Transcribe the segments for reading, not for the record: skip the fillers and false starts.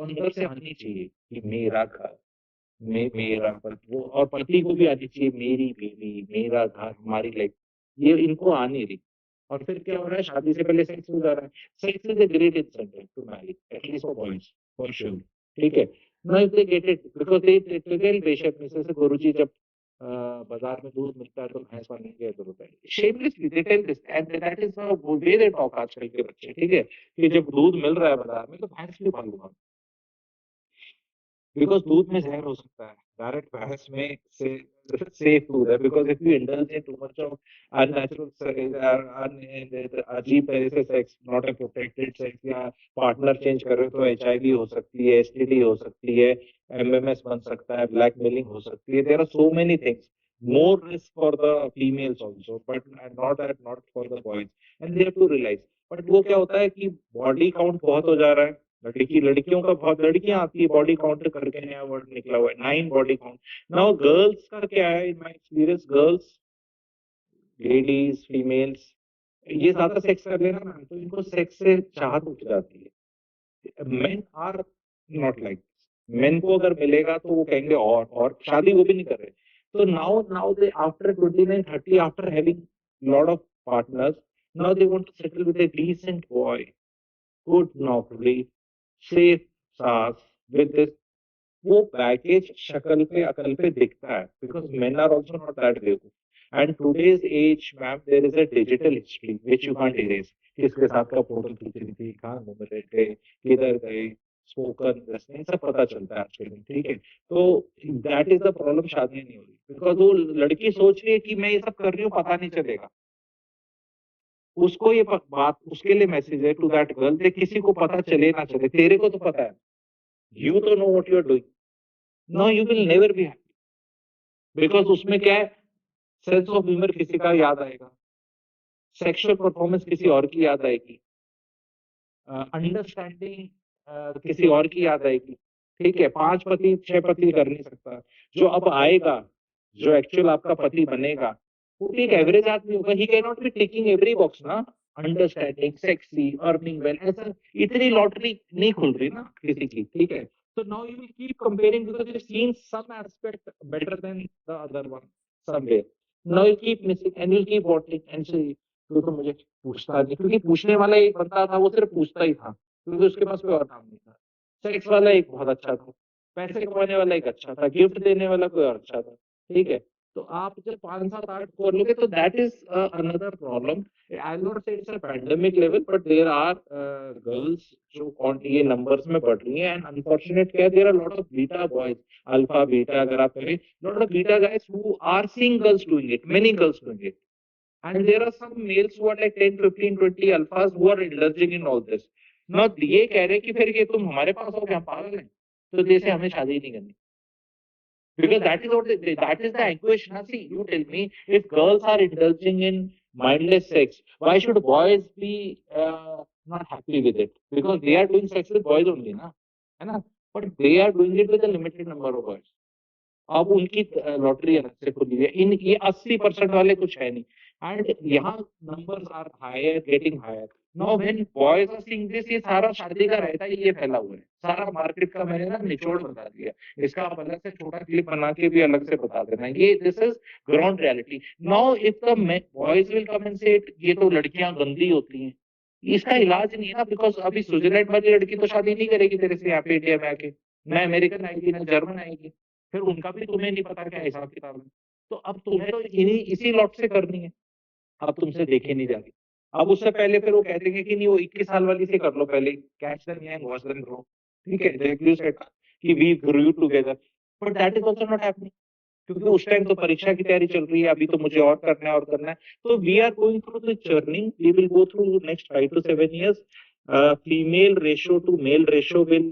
अंदर से आनी चाहिए कि मेरा घर, मेरा पति, वो और पति को भी आनी चाहिए मेरी बीवी, मेरा घर, हमारी लाइफ, ये इनको आ नहीं रही। और फिर क्या हो रहा है, शादी से पहले सेक्स हो जा रहा है। Sex is a great incentive to marry, at least for boys, for sure. ठीक है, now if they get it because they tell बेशक में से गुरुजी जब बाजार में दूध मिलता है तो भैंस पानी के तो होता है, shamelessly they tell this and that is how way they talk आजकल के बच्चे। ठीक है, कि जब दूध मिल रहा है बाजार में तो भैंस क्यों पालूंगा, बिकॉज दूध में जहर हो सकता है, डायरेक्ट भैंस में से सेफ दूध है। Because if you indulge in too much of unnatural अजीब तरह से sex, not a protected sex, या पार्टनर चेंज कर रहे हो तो एचआईवी हो सकती है, एसटीडी हो सकती है, एमएमएस बन सकता है, ब्लैकमेलिंग हो सकती है, there are so many things, more risk for the females also, but not for the boys, and they have to realize। but वो क्या होता है कि बॉडी काउंट बहुत हो जा रहा है, लड़कियों का बहुत, लड़कियां आती है बॉडी काउंट करके, नया वर्ड निकला हुआ है 9 बॉडी काउंट। नाउ गर्ल्स का क्या है, in my experience girls, ladies, females, ये ज्यादा सेक्स कर लेना ना तो इनको सेक्स से चाहत उठ जाती है। Men are not like, men को अगर मिलेगा तो वो कहेंगे और शादी वो भी नहीं कर रहे। तो now they after 29 30 after having lot of partners, now they want to settle with a decent boy, good नौकरी, सेफ सास, विद दिस, वो बैगेज शक्ल पे अकल पे दिखता है, because men are also not that बेवकूफ। And today's age ma'am, there is a digital history which you can't erase, किसके साथ का फोटो खींच रही थी, कहाँ घूम रहे थे, किधर गए, स्पोकन इन सब पता चलता है आजकल में। ठीक है, तो दैट इज द प्रॉब्लम, शादी नहीं हो रही बिकॉज वो लड़की सोच रही है कि मैं ये सब कर रही हूँ पता नहीं चलेगा। उसको ये बात, उसके लिए मैसेज है टू दैट गर्ल, देख किसी को पता चले ना चले, तेरे को तो पता है, यू तो know what you are doing, no you will never be happy. Because उसमें क्या है, सेंस ऑफ ह्यूमर किसी का याद आएगा, सेक्सुअल परफॉर्मेंस किसी और की याद आएगी, अंडरस्टैंडिंग किसी और की याद आएगी। ठीक है, 5 पति 6 पति कर नहीं सकता, जो अब आएगा, जो एक्चुअल आपका पति बनेगा, वो भी एक एवरेज आदमी होगा, he can not be taking every box ना, अंडरस्टैंडिंग, सेक्सी, अर्निंग वेल, ऐसा इतनी लॉटरी नहीं खुल रही ना किसी की। ठीक है, so now you will keep comparing because you've seen some aspect better than the other one somewhere, now you keep missing and you'll keep wanting and say तो मुझे पूछता नहीं, क्योंकि पूछने वाला एक बंदा था, वो सिर्फ पूछता ही था क्योंकि उसके पास कोई और काम नहीं था। सेक्स वाला एक बहुत अच्छा था, पैसे कमाने वाला एक अच्छा था, गिफ्ट देने वाला कोई और अच्छा था। ठीक है, तो आप जब 5 7 8 कर लोगे तो that is another problem. I not say it's a pandemic level, but there are girls जो ये नंबर्स में बढ़ रही हैं, एंड अनफॉर्चुनेट क्या, there are lot of beta boys, alpha beta अगर आप करें, lot of beta guys who are seeing girls doing it, many girls doing it, and there are some males who are like 10 15 20 alphas who are indulging in all this। now ये कह रहे हैं कि फिर ये तुम हमारे पास हो क्या, हम पागल हैं, तो जैसे हमें शादी नहीं करनी, because that is what that is the anguish now। See, you tell me, if girls are indulging in mindless sex, why should boys be not happy with it, because they are doing sex with boys only ना, है ना, but they are doing it with a limited number of boys। अब उनकी lottery अलग से खुली है, इन ये 80% वाले कुछ है नहीं, एंड यहाँ numbers are higher, getting higher. Now when boys are seeing this, ये सारा शादी का रहता है, ये फैला हुआ है सारा मार्केट का, मैंने ना निचोड़ बता दिया, इसका आप अलग से छोटा क्लिप बना के भी अलग से बता देना, ये this is ground reality. Now if the boys will come and से ये तो लड़कियां गंदी होती हैं, इसका इलाज नहीं है ना, बिकॉज अभी स्विट्जरलैंड वाली लड़की तो शादी नहीं करेगी तेरे से यहाँ पे इंडिया में आके, ना अमेरिकन आएगी ना जर्मन आएगी, फिर उनका भी तुम्हें नहीं पता क्या हिसाब किताब है, तो अब तुम्हें तो इन्हीं इसी लॉट से करनी है, अब तुमसे देखे नहीं जा रही। अब उससे पहले फिर वो कह देंगे कि नहीं वो 21 साल वाली से कर लो पहले, catch them young watch them grow. ठीक है, लाइक यू सेड कि we grew together, but that is also not happening, क्योंकि उस टाइम तो परीक्षा की तैयारी चल रही है, अभी तो मुझे और करना है और करना है। तो we are going through the journey, we will go through next 5 to 7 years, female ratio to male ratio will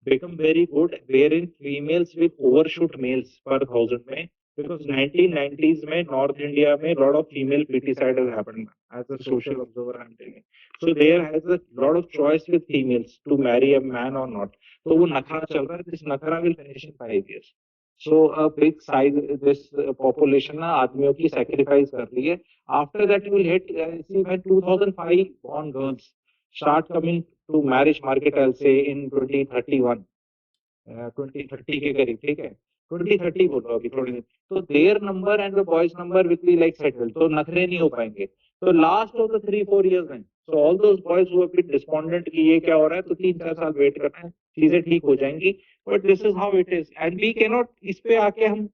become very good, wherein females will overshoot males per thousand में, because 1990s में north India में lot of female feticide has happened, as a social observer I'm telling, so there has a lot of choice with females to marry a man or not। तो वो नखरा चल रहा है, this नखरा will finish in 5 years। So a big size this population ना आदमियों की sacrifice कर रही है। After that you will hit see when 2005 born girls start coming to marriage market, I'll say in 2031, 2030 के करीब, ठीक है, 2030 बोलो अभी थोड़ी देर, तो their number and the boys number will be like settled, तो नखरे नहीं हो पाएंगे, तो last of the 3-4 years में, so all those boys who have been despondent कि ये क्या हो रहा है, तो 3-4 साल वेट करना है, चीजें ठीक हो जाएंगी, but this is how it is, and we cannot, इस पे आके हम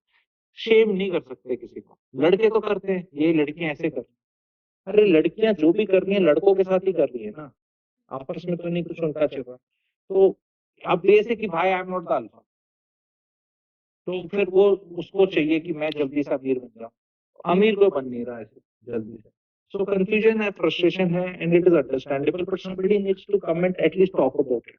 शेम नहीं कर सकते किसी को, लड़के तो करते हैं, ये लड़कियां ऐसे कर, अरे लड़कियां जो भी कर रही हैं लड़कों के साथ ही कर रही है ना, आपस में तो नहीं कुछ उनका चल रहा, तो अब जैसे कि भाई I am not the alpha, तो फिर वो उसको चाहिए कि मैं जल्दी से अमीर बन जाऊं, अमीर कोई बन नहीं रहा है ऐसे जल्दी से, सो कंफ्यूजन है, फ्रस्ट्रेशन है, and it is understandable, but somebody needs to come and at least talk about it.